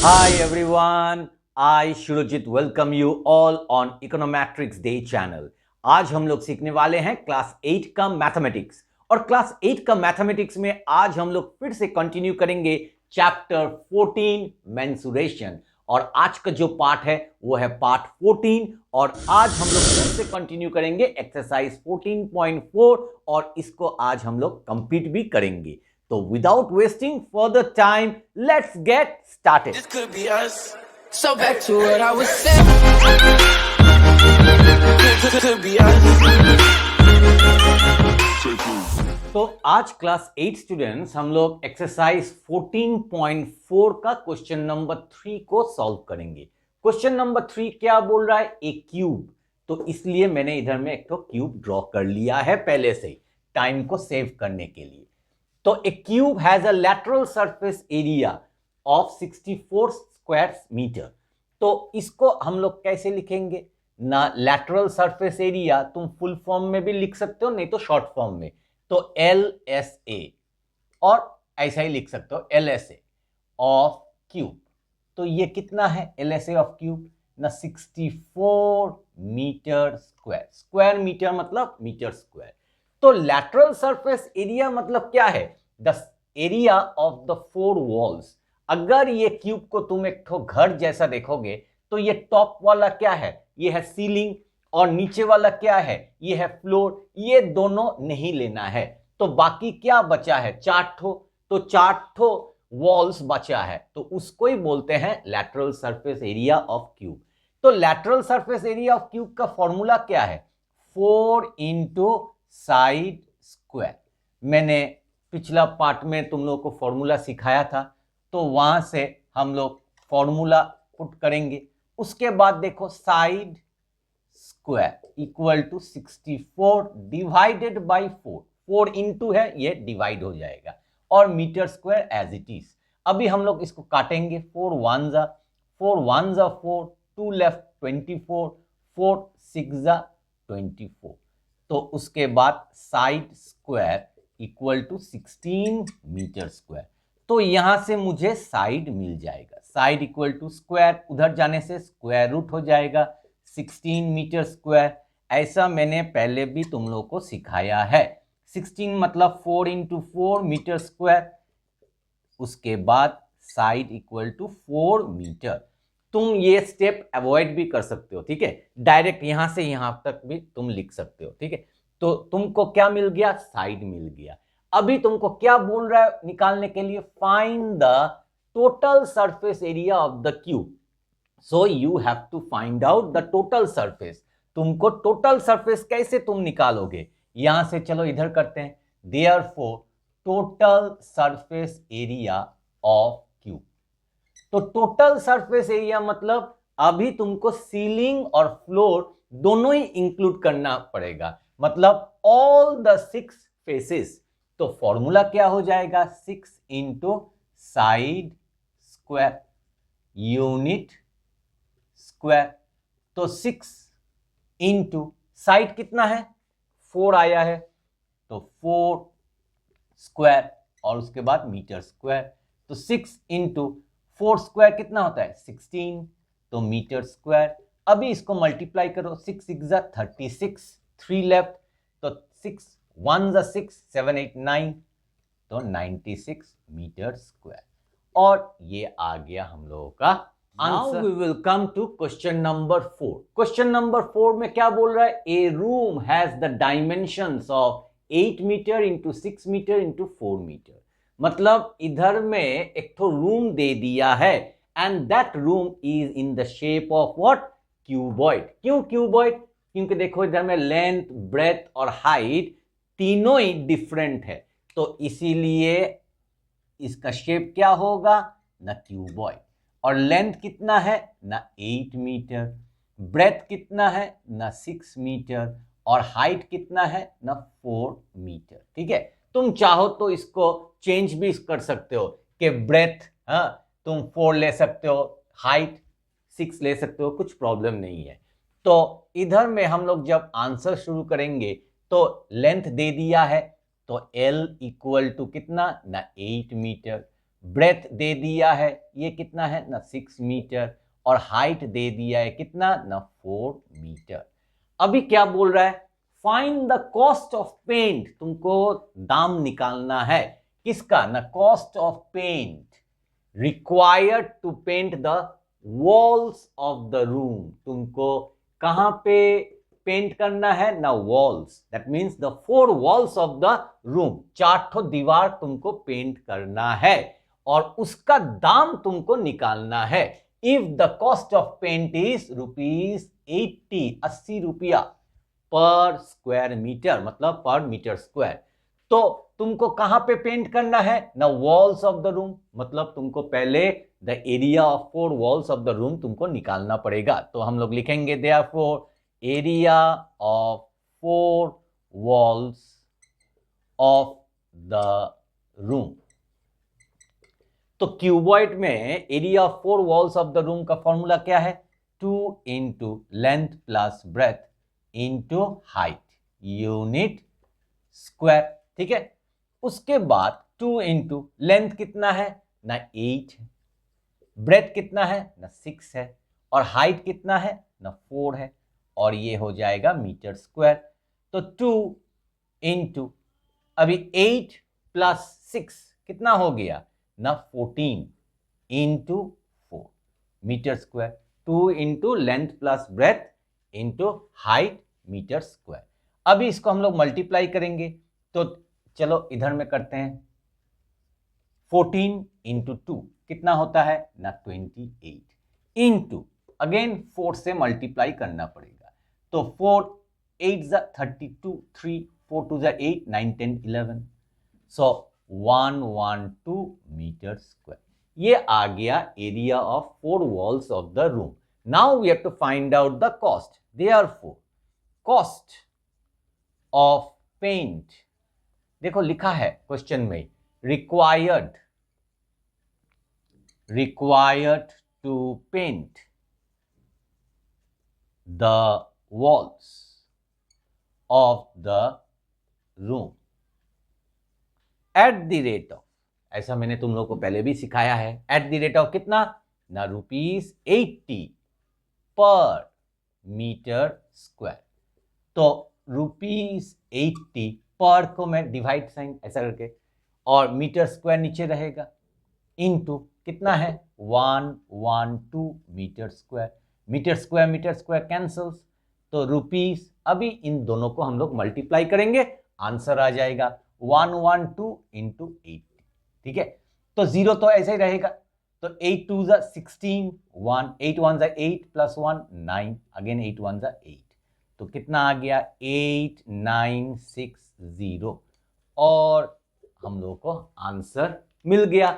Hi everyone, I Shurujit welcome you all on Econometrics Day channel. आज हम लोग सीखने वाले हैं क्लास 8 का मैथमेटिक्स और क्लास 8 का मैथमेटिक्स में आज हम लोग फिर से कंटिन्यू करेंगे चैप्टर 14 मेंसुरेशन और आज का जो पार्ट है वो है पार्ट 14 और आज हम लोग फिर से कंटिन्यू करेंगे एक्सरसाइज 14.4 और इसको आज हम लोग कंप्लीट भी करेंगे. So without wasting further time, let's get started. This could be us. So back to what I was saying. Could be us. तो आज क्लास 8 स्टूडेंट्स हम लोग एक्सरसाइज 14.4 का क्वेश्चन नंबर 3 को सॉल्व करेंगे. क्वेश्चन नंबर 3 क्या बोल रहा है? ए क्यूब. तो इसलिए मैंने इधर में एक तो क्यूब ड्रॉ कर लिया है पहले से ही टाइम को सेव करने के लिए. तो A cube has a lateral surface area of 64 square metre. तो इसको हम लोग कैसे लिखेंगे ना? लैटरल सरफेस एरिया तुम फुल फॉर्म में भी लिख सकते हो, नहीं तो शॉर्ट फॉर्म में. तो LSA और ऐसा ही लिख सकते हो LSA ऑफ क्यूब. तो ये कितना है LSA ऑफ क्यूब ना? 64 मीटर स्क्वायर. स्क्वायर मीटर मतलब मीटर स्क्वायर. तो लैटरल सरफेस एरिया मतलब क्या है? The area of the four walls. अगर ये क्यूब को तुम एक तो घर जैसा देखोगे तो ये टॉप वाला क्या है? ये है सीलिंग और नीचे वाला क्या है? ये है फ्लोर. ये दोनों नहीं लेना है. तो बाकी क्या बचा है? 4 ठो. तो 4 ठो वॉल्स बचा है तो उसको ही बोलते हैं lateral surface area of cube. तो lateral surface area of cube का फॉर्मूला क्या है? 4 इंटू साइड स्क्वायर. मैंने पिछला पार्ट में तुम लोगों को फॉर्मूला सिखाया था तो वहां से हम लोग फॉर्मूला पुट करेंगे. उसके बाद देखो side square equal to 64 divided by 4. 4 into है ये डिवाइड हो जाएगा और meter square as it is. अभी हम लोग इसको काटेंगे. 4 1 जा 4, 2 लेफ्ट 24, 4 6 जा 24. तो उसके बाद side square equal to 16 meter square. तो यहां से मुझे साइड मिल जाएगा. साइड इक्वल टू स्क्वायर, उधर जाने से स्क्वायर रूट हो जाएगा 16 मीटर स्क्वायर. ऐसा मैंने पहले भी तुम लोगों को सिखाया है. 16 मतलब 4 इंटू 4 मीटर स्क्वायर. उसके बाद साइड इक्वल टू 4 मीटर. तुम ये स्टेप अवॉइड भी कर सकते हो, ठीक है. डायरेक्ट यहां से यहां तक भी तुम लिख सकते हो, ठीक है. तो तुमको क्या मिल गया? साइड मिल गया. अभी तुमको क्या बोल रहा है निकालने के लिए? Find the total surface area of the cube. So you have to find out the total surface. तुमको टोटल सरफेस कैसे तुम निकालोगे? यहां से चलो इधर करते हैं. Therefore total surface area of cube. तो टोटल सरफेस एरिया मतलब अभी तुमको सीलिंग और फ्लोर दोनों ही इंक्लूड करना पड़ेगा, मतलब ऑल द 6 फेसेस. तो फॉर्मूला क्या हो जाएगा? 6 into side square unit square. तो 6 इंटू साइड कितना है? 4 आया है तो 4 स्क्वायर और उसके बाद मीटर स्क्वायर. तो 6 इंटू 4 स्क्वायर कितना होता है? 16. तो मीटर स्क्वायर. अभी इसको मल्टीप्लाई करो. 6 6 जा 36, 3 लेफ्ट. तो 6 1 जा 6, 7 8 9. तो 96 मीटर स्क्वायर. और ये आ गया हम लोगों का answer. We will come to question number 4. Question number 4 में क्या बोल रहा है? A room has the dimensions of 8 metre into 6 metre into 4 metre. मतलब इधर में एक तो रूम दे दिया है and that room is in the shape of what? Cuboid. क्यों क्यूबॉइड? क्योंकि देखो इधर में लेंथ, ब्रेथ और हाइट तीनों ही डिफरेंट है तो इसीलिए इसका शेप क्या होगा? ना क्यूबॉइड. और लेंथ कितना है? ना 8 मीटर. ब्रेथ कितना है? ना 6 मीटर. और हाइट कितना है? ना 4 मीटर. ठीक है. तुम चाहो तो इसको चेंज भी कर सकते हो कि ब्रेथ तुम 4 ले सकते हो, हाइट 6 ले सकते हो, कुछ प्रॉब्लम नहीं है. तो इधर में हम लोग जब आंसर शुरू करेंगे तो लेंथ दे दिया है तो L इक्वल टू कितना? ना 8 मीटर. ब्रेथ दे दिया है, ये कितना है ना 6 मीटर, और हाइट दे दिया है कितना ना 4 मीटर। अभी क्या बोल रहा है, find the cost of paint, तुमको दाम निकालना है किसका ना, cost of paint required to paint the walls of the room, तुमको कहां पे पेंट करना है ना, walls, that means the 4 walls of the room, 4 ठो दीवार तुमको पेंट करना है और उसका दाम तुमको निकालना है। If the cost of paint is ₹80, 80 रुपया पर स्क्वायर मीटर, मतलब पर मीटर स्क्वायर, तो तुमको कहां पे पेंट करना है ना, वॉल्स ऑफ द रूम, मतलब तुमको पहले the area of 4 walls of the room तुमको निकालना पड़ेगा। तो हम लोग लिखेंगे therefore area of 4 walls of the room. तो क्यूबॉइड में area of 4 walls of the room का फॉर्मूला क्या है, 2 into length plus breadth into height unit square, ठीक है। उसके बाद 2 इंटू लेंथ कितना है ना 8 है, ब्रेथ कितना है ना 6 है, और हाइट कितना है ना 4 है, और ये हो जाएगा मीटर स्क्वायर। तो 2 इंटू अभी 8 प्लस 6 कितना हो गया ना 14 into 4 meter square, 2 into length plus breadth into height meter square. अभी इसको हम लोग मल्टीप्लाई करेंगे, तो चलो इधर में करते हैं, 14 इंटू 2 कितना होता है ना 28 इंटू अगेन 4 से मल्टीप्लाई करना पड़ेगा, तो 4 8 जा 32, 3 4 2 जा 8, 9 10 11, सो 112 मीटर स्क्वायर। ये आ गया area of 4 walls of the room. Now we have to find out the cost, therefore cost of paint, देखो लिखा है क्वेश्चन में required to paint the walls of the room at the rate of, ऐसा मैंने तुम लोग को पहले भी सिखाया है, एट द रेट ऑफ कितना ना ₹80 पर मीटर स्क्वायर। तो ₹80 पर को मैं डिवाइड साइन ऐसा करके, और मीटर स्क्वायर नीचे रहेगा, इनटू कितना है 112 meter square, metre square cancels, तो रुपीस, अभी इन दोनों को हम लोग मल्टीप्लाई करेंगे, आंसर आ जाएगा 112 इंटू 80, ठीक है। तो जीरो तो ऐसे ही रहेगा, तो 8 2 जा 16, 1 8 1 जा 8 प्लस 1 9, अगेन 8 1 जा 8, तो कितना आ गया 8960, और हम लोग को आंसर मिल गया।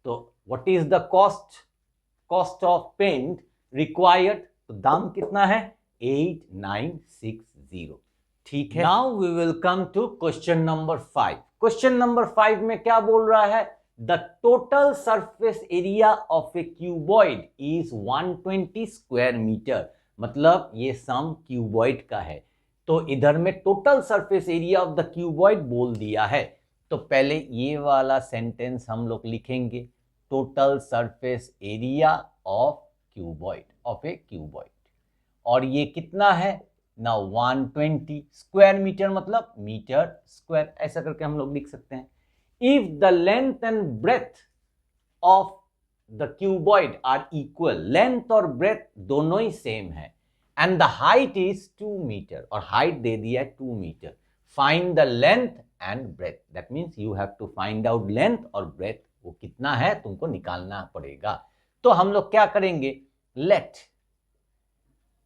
तो what is the cost of paint required, तो दाम कितना है 8960, ठीक है। Now we will come to question number 5। Question number 5 में क्या बोल रहा है, the total surface area of a cuboid is 120 square meter, मतलब ये सम क्यूबॉइड का है, तो इधर में total surface area of the cuboid बोल दिया है, तो पहले ये वाला सेंटेंस हम लोग लिखेंगे, total surface area of cuboid, of a cuboid, और ये कितना है ना 120 स्क्वायर मीटर, मतलब मीटर स्क्वायर, ऐसा करके हम लोग लिख सकते हैं। If the length and breadth of the cuboid are equal, length और ब्रेथ दोनों ही सेम है, and the height is 2 meter, और हाइट दे दिया 2 meter, find the length and breadth, that means you have to find out length और breath, वो कितना है तुमको निकालना पड़ेगा। तो हम लोग क्या करेंगे, लेट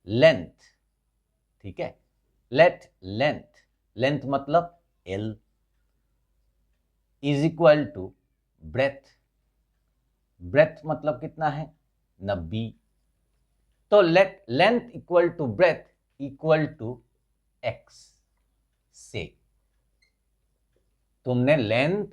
लेंथ, ठीक है, लेट लेंथ मतलब L is equal to breadth मतलब कितना है ना B, तो let length equal to breadth equal to x, से तुमने लेंथ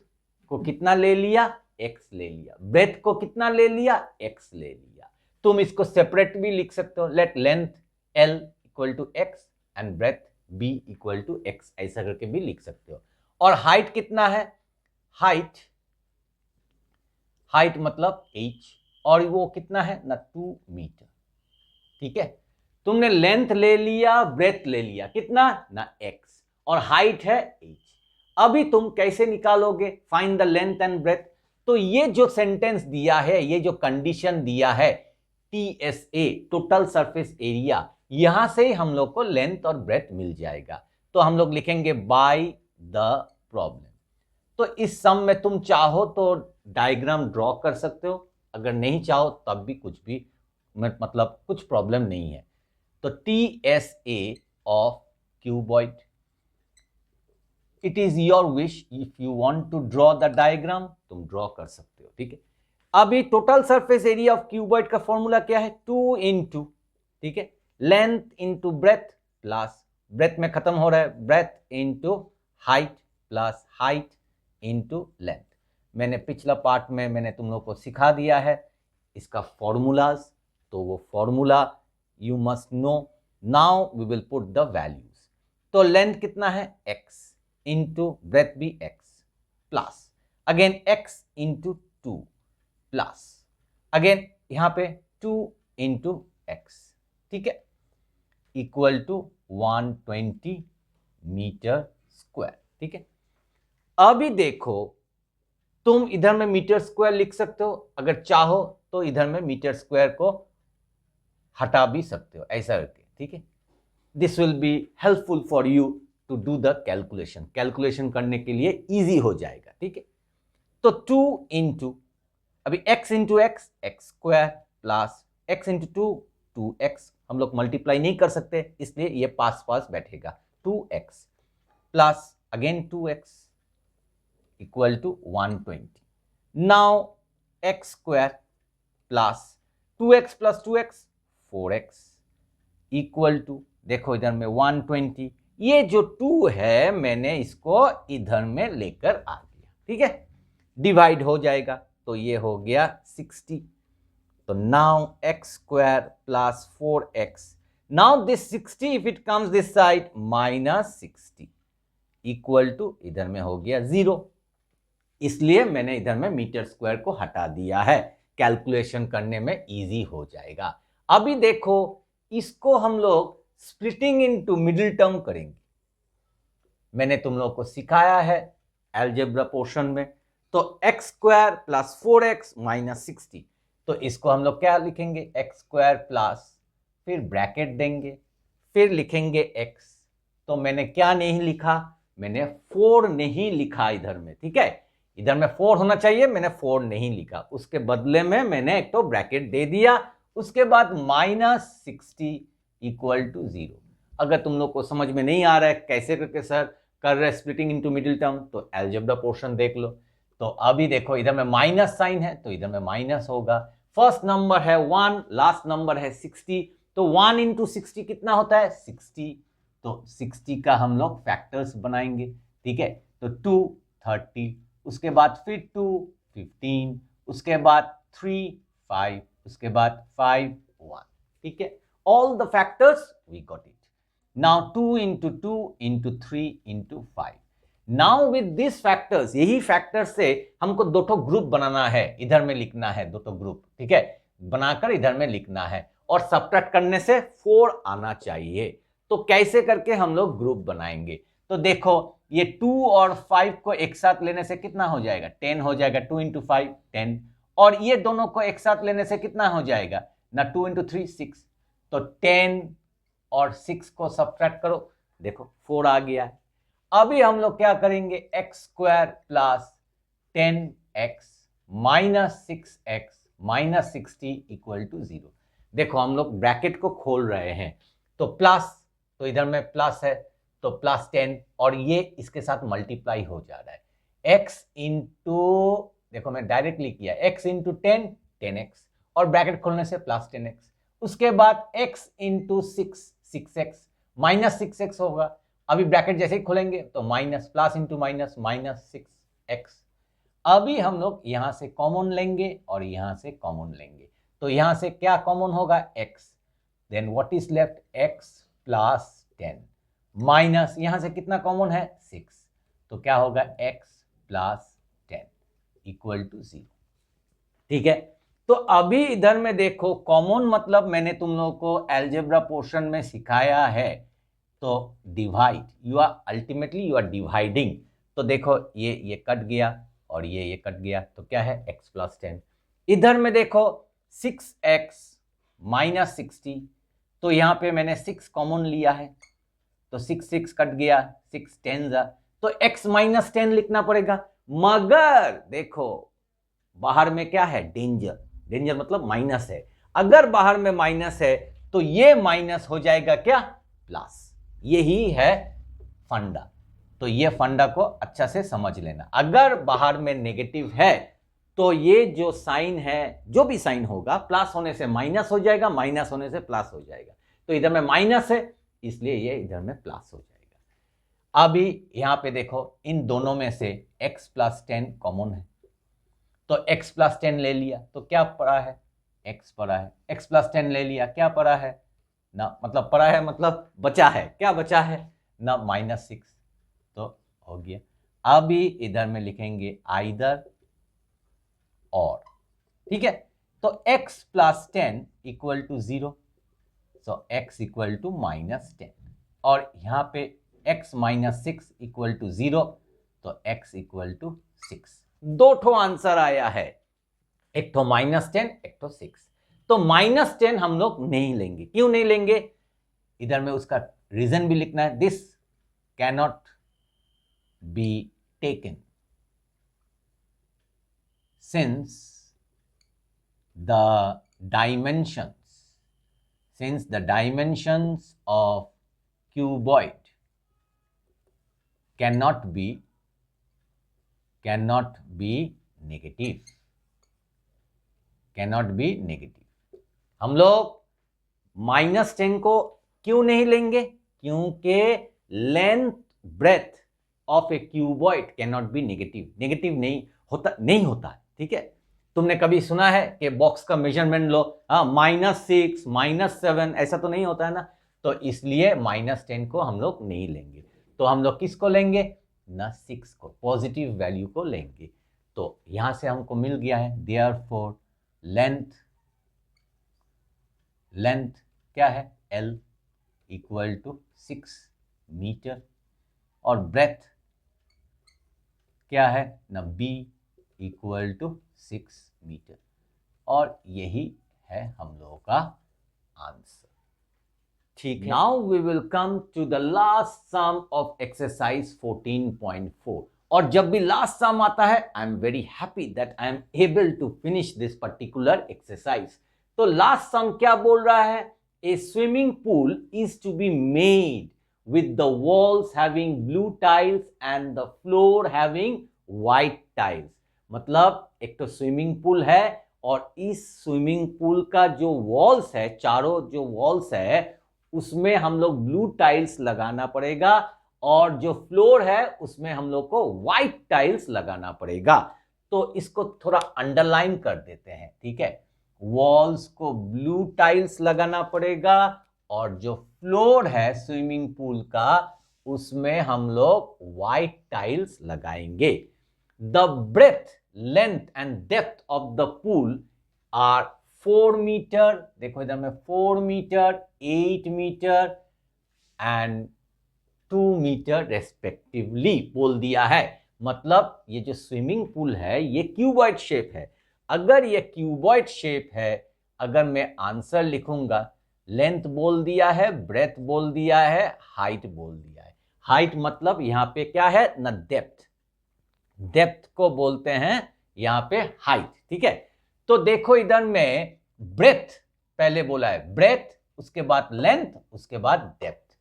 को कितना ले लिया x ले लिया, ब्रेथ को कितना ले लिया x ले लिया, तुम इसको सेपरेट भी लिख सकते हो, let length L equal to x and breadth B equal to x, ऐसा करके भी लिख सकते हो। और हाइट कितना है, हाइट मतलब h, और वो कितना है ना 2 मीटर, ठीक है। तुमने लेंथ ले लिया, ब्रेथ ले लिया, कितना ना x, और हाइट है h। अभी तुम कैसे निकालोगे, find the length and breadth. तो ये जो सेंटेंस दिया है, ये जो कंडीशन दिया है TSA, टोटल सरफेस एरिया, यहां से ही हम लोग को लेंथ और ब्रेथ मिल जाएगा। तो हम लोग लिखेंगे बाय द प्रॉब्लम। तो इस सम में तुम चाहो तो डायग्राम ड्रॉ कर सकते हो, अगर नहीं चाहो तब भी कुछ भी मतलब कुछ प्रॉब्लम नहीं है। तो TSA of cuboid, it is your wish, if you want to draw the diagram तुम ड्रॉ कर सकते हो, ठीक है। अभी total surface area of cuboid का फॉर्मूला क्या है, 2 इंटू, ठीक है, length into breadth plus, breadth में खत्म हो रहा है, breadth into height plus height into length. मैंने पिछला पार्ट में मैंने तुम लोग को सिखा दिया है इसका फॉर्मूलाज, तो वो formula you must know. Now we will put the values. तो लेंथ कितना है x इंटू ब्रेथ भी x plus again x into 2 plus again यहां पे 2 इंटू x, ठीक है, इक्वल टू 120 मीटर स्क्वायर, ठीक है। अभी देखो तुम इधर में मीटर स्क्वायर लिख सकते हो, अगर चाहो तो इधर में मीटर स्क्वायर को हटा भी सकते हो ऐसा करके, ठीक है। This will be helpful for you to do the calculation, calculation करने के लिए इजी हो जाएगा, ठीक है। तो 2 इंटू अभी x into x x square plus x into 2 2x, हम लोग मल्टीप्लाई नहीं कर सकते इसलिए ये पास पास बैठेगा, 2x plus again 2x equal to 120। Now x square plus 2x plus 2x 4x equal to, देखो इधर में 120, ये जो 2 है मैंने इसको इधर में लेकर आ गया, ठीक है, डिवाइड हो जाएगा तो ये हो गया 60। तो now x square plus 4x, now this 60 if it comes this side minus 60 equal to, इधर में हो गया 0, इसलिए मैंने इधर में मीटर स्क्वायर को हटा दिया है, कैलकुलेशन करने में इजी हो जाएगा। अभी देखो इसको हम लोग स्प्लिटिंग इनटू मिडिल टर्म करेंगे, मैंने तुम लोग को सिखाया है अलजेब्रा पोर्शन में। तो x square plus 4x minus 60, तो इसको हम लोग क्या लिखेंगे, एक्स स्क्वायर प्लस फिर ब्रैकेट देंगे फिर लिखेंगे x। तो मैंने क्या नहीं लिखा, मैंने 4 नहीं लिखा इधर में, ठीक है, इधर में 4 होना चाहिए, मैंने 4 नहीं लिखा, उसके बदले में मैंने एक तो ब्रैकेट दे दिया, उसके बाद माइनस 60 इक्वल टू 0। अगर तुम लोग को समझ में नहीं आ रहा है कैसे करके सर कर रहे स्प्लिटिंग इनटू मिडिल टर्म, तो अलजेब्रा पोर्शन देख लो। तो अभी देखो इधर में माइनस साइन है तो इधर में माइनस होगा, फर्स्ट नंबर है 1, लास्ट नंबर है 60, तो 1 इंटू 60 कितना होता है 60, तो 60 का हम लोग फैक्टर्स बनाएंगे, ठीक है। तो 2 30, उसके बाद फिर 2 15, उसके बाद 3 5, उसके बाद 5 1, ठीक है, all the factors we got it. Now 2 into 2 into 3 into 5, now with this factors, यही फैक्टर से हमको दो ठो ग्रुप बनाना है, इधर में लिखना है दो ठो ग्रुप, ठीक है, बनाकर इधर में लिखना है, और सबट्रैक्ट करने से 4 आना चाहिए। तो कैसे करके हम लोग ग्रुप बनाएंगे, तो देखो ये 2 और 5 को एक साथ लेने से कितना हो जाएगा 10 हो जाएगा, 2 इंटू 5 10, और ये दोनों को एक साथ लेने से कितना हो जाएगा ना 2 इंटू 3 6, तो 10 और 6 को सबट्रैक्ट करो, देखो 4 आ गया है। अभी हम लोग क्या करेंगे, x square plus 10x minus 6x minus 60 equal to 0। देखो हम लोग ब्रैकेट को खोल रहे हैं, तो प्लस, तो इधर में प्लस है तो प्लस 10, और ये इसके साथ मल्टीप्लाई हो जा रहा है, x इंटू, देखो मैं डायरेक्टली किया, x इंटू 10 10x, और ब्रैकेट खोलने से प्लस 10x, उसके बाद x into 6 6x minus 6x होगा, अभी ब्रैकेट जैसे ही खोलेंगे तो minus, plus into minus minus 6x। अभी हम लोग यहां से कॉमन लेंगे और यहां से कॉमन लेंगे, तो यहां से क्या कॉमन होगा x, then what is left x plus 10 minus, यहां से कितना कॉमन है 6, तो क्या होगा x प्लस 10 इक्वल टू 0। ठीक है। तो अभी इधर में देखो कॉमन मतलब मैंने तुम लोगों को अलजेब्रा पोर्शन में सिखाया है, तो divide, you are ultimately you are dividing. तो देखो ये कट गया और ये कट गया, तो क्या है x प्लस 10। इधर में देखो 6x माइनस 60, तो यहाँ पे मैंने 6 कॉमन लिया है, तो 6 कट गया, 6 10 जा, तो x माइनस 10 लिखना पड़ेगा। मगर देखो बाहर में क्या है, डेंजर, डेंजर मतलब माइनस है। अगर बाहर में माइनस है तो ये माइनस हो जाएगा क्या, प्लस। यही है फंडा, तो ये फंडा को अच्छा से समझ लेना। अगर बाहर में नेगेटिव है तो ये जो साइन है, जो भी साइन होगा, प्लस होने से माइनस हो जाएगा, माइनस होने से प्लस हो जाएगा। तो इधर में माइनस है इसलिए ये इधर में प्लस हो जाएगा। अभी यहां पे देखो इन दोनों में से x प्लस 10 कॉमन है, तो x प्लस 10 ले लिया तो क्या पड़ा है, x पड़ा है। x प्लस 10 ले लिया, क्या पड़ा है ना, मतलब पड़ा है मतलब बचा है, क्या बचा है ना, माइनस 6, तो हो गया। अभी इधर में लिखेंगे आइदर और, ठीक है। तो x plus 10 equal to 0, so x equal to minus 10, और यहां पे x माइनस 6 इक्वल टू 0, तो x इक्वल टू 6। दो ठो आंसर आया है, एक तो -10, एक तो 6। तो -10 हम लोग नहीं लेंगे। क्यों नहीं लेंगे, इधर में उसका रीजन भी लिखना है। This cannot be taken since the dimensions of cuboid cannot be negative, हम लोग -10 को क्यों नहीं लेंगे, क्योंकि length breadth of a cuboid cannot be negative नहीं होता, ठीक है। तुमने कभी सुना है कि बॉक्स का मेजरमेंट लो, -6 -7, ऐसा तो नहीं होता है ना। तो इसलिए -10 को हम लोग नहीं लेंगे। तो हम लोग किसको लेंगे ना, 6 को, पॉजिटिव वैल्यू को लेंगे। तो यहां से हमको मिल गया है, देयरफॉर लेंथ क्या है, L इक्वल टू 6 मीटर, और ब्रेथ क्या है ना, B इक्वल टू 6 मीटर, और यही है हम लोगों का आंसर, ठीक है। Now we will come to the last sum of exercise 14.4। और जब भी लास्ट सम आता है, I am very happy that I am able to finish this particular exercise. तो लास्ट सम क्या बोल रहा है, a swimming pool is to be made with the walls having blue tiles and the floor having white tiles। मतलब एक तो swimming pool है, और इस स्विमिंग पूल का जो वॉल्स है, चारों जो वॉल्स है, उसमें हम लोग ब्लू टाइल्स लगाना पड़ेगा, और जो फ्लोर है उसमें हम लोग को व्हाइट टाइल्स लगाना पड़ेगा। तो इसको थोड़ा अंडरलाइन कर देते हैं, ठीक है। वॉल्स को ब्लू टाइल्स लगाना पड़ेगा, और जो फ्लोर है स्विमिंग पूल का, उसमें हम लोग व्हाइट टाइल्स लगाएंगे। The breadth, length and depth of the pool are 4 metre, देखो इधर में 4 metre, 8 metre and 2 metre respectively बोल दिया है। मतलब ये जो स्विमिंग पूल है ये क्यूबॉइड शेप है। अगर ये क्यूबॉइड शेप है, अगर मैं आंसर लिखूंगा, लेंथ बोल दिया है, ब्रेथ बोल दिया है, हाइट बोल दिया है। हाइट मतलब यहां पे क्या है ना, डेप्थ, डेप्थ को बोलते हैं यहां पे हाइट, ठीक है। तो देखो इधर में ब्रेथ पहले बोला है, ब्रेथ उसके बाद लेंथ, उसके बाद डेप्थ।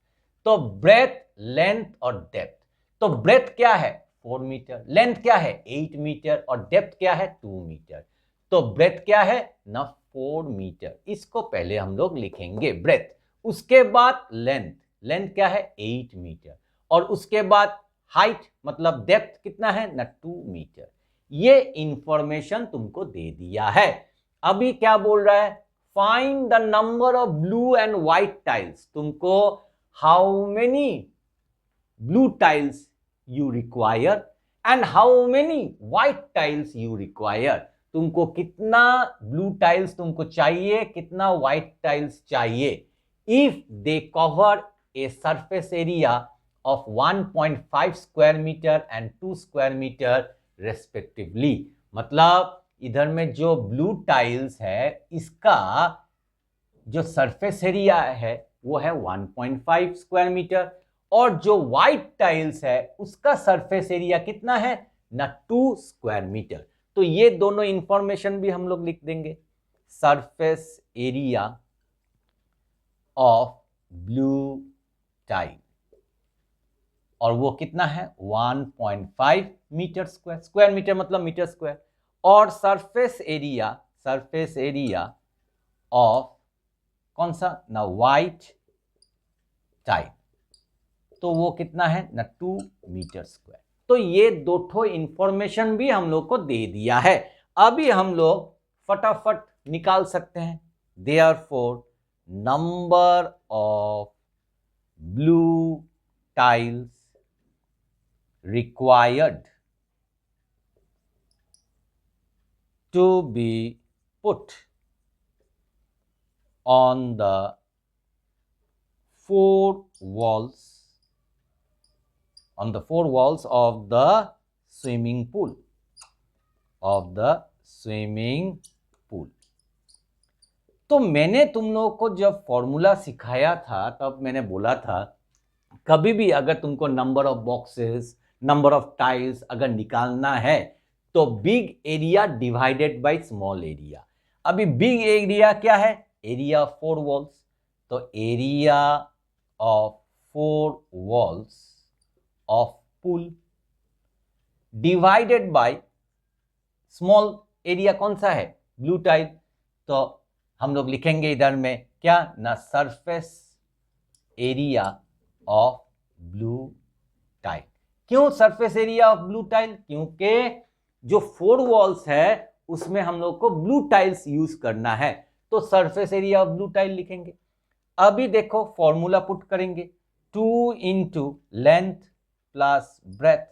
तो ब्रेथ, लेंथ और डेप्थ। तो ब्रेथ क्या है 4 मीटर, लेंथ क्या है 8 मीटर, और डेप्थ क्या है 2 मीटर। तो ब्रेथ क्या है ना 4 मीटर, इसको पहले हम लोग लिखेंगे ब्रेथ। उसके बाद लेंथ, लेंथ क्या है 8 मीटर, और उसके बाद हाइट मतलब डेप्थ कितना है ना 2 मीटर। ये इंफॉर्मेशन तुमको दे दिया है। अभी क्या बोल रहा है, find the number of blue and white tiles. तुमको how many blue tiles you require and how many white tiles you require। तुमको कितना ब्लू टाइल्स तुमको चाहिए, कितना व्हाइट टाइल्स चाहिए। If they cover a surface area of 1.5 square metre and 2 square metre respectively. मतलब इधर में जो ब्लू टाइल्स है इसका जो सरफेस एरिया है वो है 1.5 स्क्वायर मीटर, और जो व्हाइट टाइल्स है उसका सरफेस एरिया कितना है ना 2 स्क्वायर मीटर। तो ये दोनों इंफॉर्मेशन भी हम लोग लिख देंगे। Surface area of blue tile, और वो कितना है 1.5 मीटर स्क्वायर, स्क्वायर मीटर मतलब मीटर स्क्वायर, और सरफेस एरिया ऑफ कौन सा ना व्हाइट टाइल, तो वो कितना है ना 2 मीटर स्क्वायर। तो ये दो ठो इंफॉर्मेशन भी हम लोग को दे दिया है। अभी हम लोग फटाफट निकाल सकते हैं। Therefore number of blue tiles required to be put on the four walls of the swimming pool तो मैंने तुम लोगों को जब फॉर्मूला सिखाया था तब मैंने बोला था कभी भी अगर तुमको number of boxes, number of tiles अगर निकालना है तो big area divided by small area. अभी बिग एरिया क्या है, एरिया ऑफ 4 वॉल्स, तो area of 4 walls of pool divided by small area कौन सा है, ब्लू टाइल। तो हम लोग लिखेंगे इधर में क्या ना surface area of blue tile. क्यों surface area of blue tile, क्योंकि जो 4 वॉल्स है उसमें हम लोग को ब्लू टाइल्स यूज करना है, तो surface area of blue tile लिखेंगे। अभी देखो फॉर्मूला पुट करेंगे, 2 into length plus breadth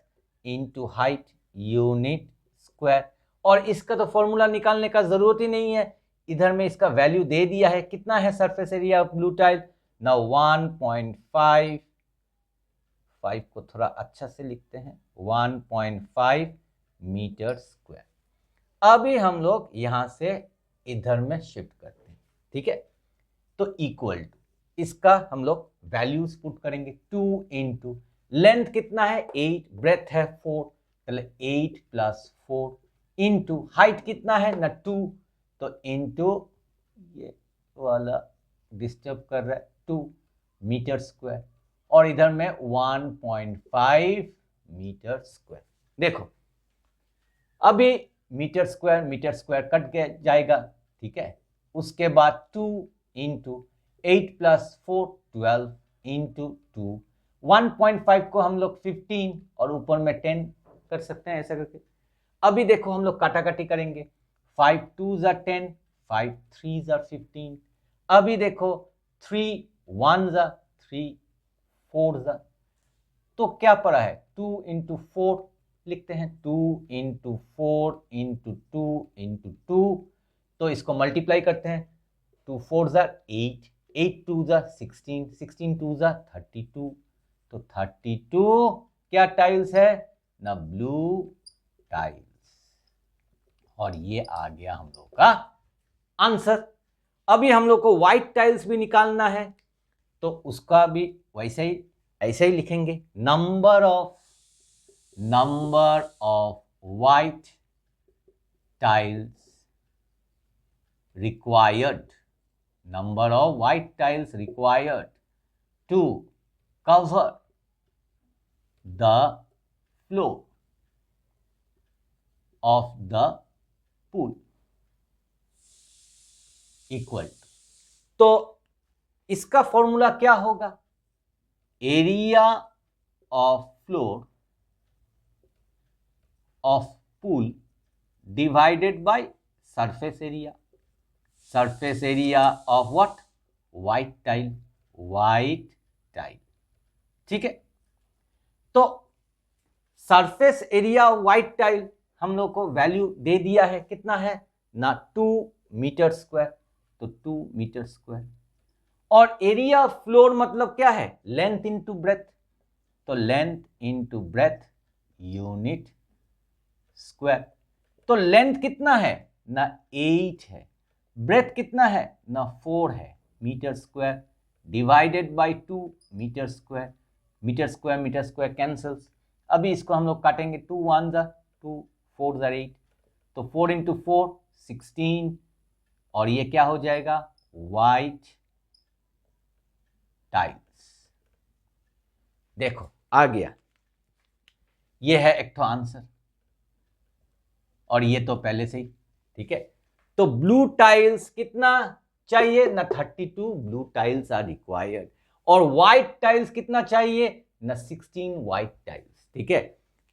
into height unit square, और इसका तो फॉर्मूला निकालने का जरूरत ही नहीं है, इधर में इसका वैल्यू दे दिया है। कितना है surface area of blue tile ना 1.5, 5 को थोड़ा अच्छा से लिखते हैं 1.5 मीटर स्क्वायर। अभी हम लोग यहां से इधर में शिफ्ट करते हैं, ठीक है। तो इक्वल टू इसका हम लोग वैल्यूज पुट करेंगे, 2 इंटू लेंथ कितना है 8, ब्रेथ है 4, चले 8 प्लस 4 इंटू हाइट कितना है ना 2, तो इंटू ये वाला डिस्टर्ब कर रहा है 2 मीटर स्क्वायर, और इधर में 1.5 मीटर स्क्वायर। देखो अभी मीटर स्क्वायर कट के जाएगा, ठीक है। उसके बाद 2 इंटू 8 प्लस 4 12 इंटू 2, 1.5 को हम लोग 15 और ऊपर में 10 कर सकते हैं ऐसा करके। अभी देखो हम लोग काटाकाटी करेंगे, 5 2s are 10, 5 3s are 15। अभी देखो 3 1s are 3, 4s are, तो क्या पड़ा है 2 इंटू 4 लिखते हैं, 2 इंटू 4 इंटू 2 इंटू 2, तो इसको मल्टीप्लाई करते हैं, 2 4s are 8, 8 2s are 16, 16 2s are 32, तो 32 क्या टाइल्स है ना ब्लू टाइल्स, और ये आ गया हम लोग का आंसर। अभी हम लोग को व्हाइट टाइल्स भी निकालना है, तो उसका भी ऐसे ही लिखेंगे, number of white tiles required, number of white tiles required to cover the floor of the pool equal to, तो इसका फॉर्मूला क्या होगा, area of floor of pool divided by surface area, surface area of what, white tile, ठीक है। तो surface area of white tile हम लोग को वैल्यू दे दिया है, कितना है ना 2 मीटर स्क्वायर, तो 2 मीटर स्क्वायर। और एरिया ऑफ फ्लोर मतलब क्या है, लेंथ इनटू ब्रेथ, तो length into breadth unit square. तो लेंथ कितना है ना 8 है, ब्रेथ कितना है ना 4 है, metre square divided by 2 metre square, metre square cancels. अभी इसको हम लोग काटेंगे, 2 1 जा 2, 4 जा 8, तो 4 इंटू 4 16, और ये क्या हो जाएगा वाइट टाइल्स। देखो आ गया, ये है एक तो आंसर, और ये तो पहले से ही ठीक है। तो ब्लू टाइल्स कितना चाहिए ना 32 ब्लू टाइल्स आर रिक्वायर्ड, और व्हाइट टाइल्स कितना चाहिए ना 16 व्हाइट टाइल्स, ठीक है।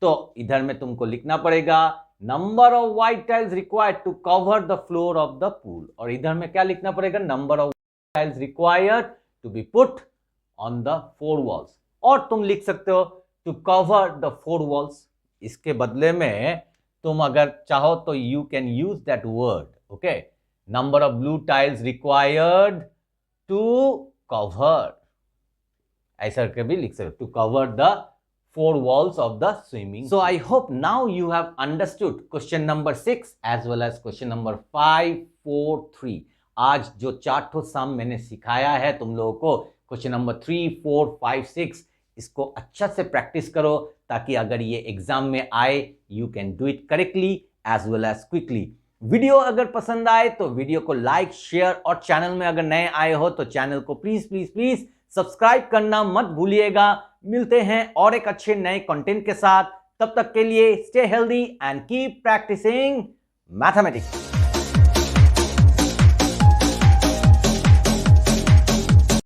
तो इधर में तुमको लिखना पड़ेगा number of white tiles required to cover the floor of the pool, और इधर में क्या लिखना पड़ेगा, number of tiles required to be put on the 4 walls, और तुम लिख सकते हो टू कवर द 4 वॉल्स। इसके बदले में तुम अगर चाहो तो you can use that word, okay, number of blue tiles required to cover, ऐसा करके भी लिख सकते हो, to cover the 4 walls of the swimming pool. So I hope now you have understood question number 6 as well as question number 5, 4, 3. आज जो 4 ठो सम मैंने सिखाया है तुम लोगों को, क्वेश्चन नंबर 3, 4, 5, 6, इसको अच्छा से प्रैक्टिस करो ताकि अगर ये एग्जाम में आए you can do it correctly as well as quickly. Video अगर पसंद आए तो वीडियो को लाइक, शेयर, और चैनल में अगर नए आए हो तो चैनल को प्लीज प्लीज प्लीज सब्सक्राइब करना मत भूलिएगा। मिलते हैं और एक अच्छे नए कंटेंट के साथ, तब तक के लिए stay healthy and keep practising mathematics.